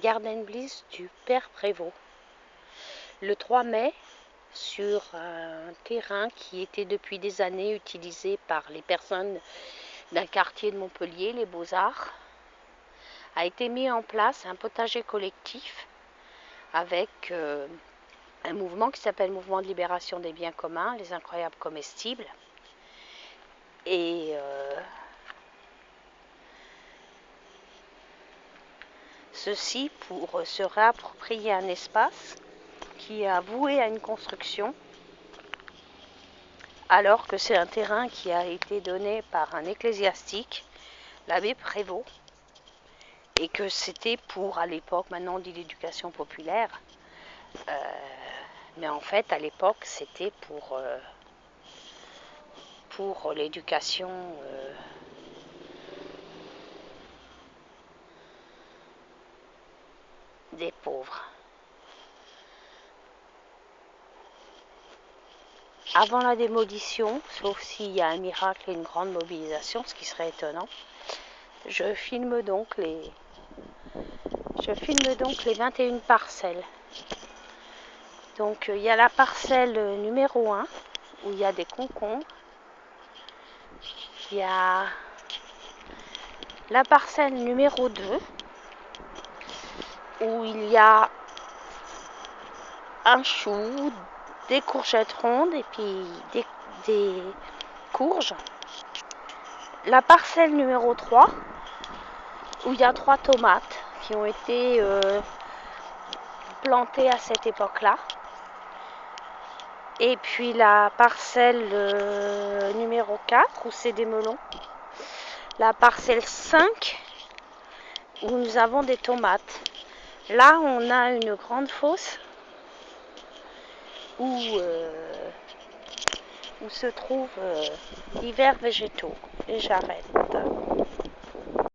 Garden Bliss du Père Prévost. Le 3 mai, sur un terrain qui était depuis des années utilisé par les personnes d'un quartier de Montpellier, les Beaux-Arts, a été mis en place un potager collectif avec un mouvement qui s'appelle Mouvement de libération des biens communs, les incroyables comestibles. Et ceci pour se réapproprier un espace qui est voué à une construction, alors que c'est un terrain qui a été donné par un ecclésiastique, l'abbé Prévost, et que c'était pour, à l'époque, maintenant on dit l'éducation populaire, mais en fait à l'époque c'était pour l'éducation des pauvres. Avant la démolition, sauf s'il y a un miracle et une grande mobilisation, ce qui serait étonnant, je filme donc les 21 parcelles. Donc il y a la parcelle numéro 1 où il y a des concombres. Il y a la parcelle numéro 2 où il y a un chou, des courgettes rondes et puis des courges. La parcelle numéro 3 où il y a 3 tomates qui ont été plantées à cette époque-là. Et puis la parcelle numéro 4 où c'est des melons. La parcelle 5 où nous avons des tomates. Là on a une grande fosse où se trouvent divers végétaux. Et j'arrête.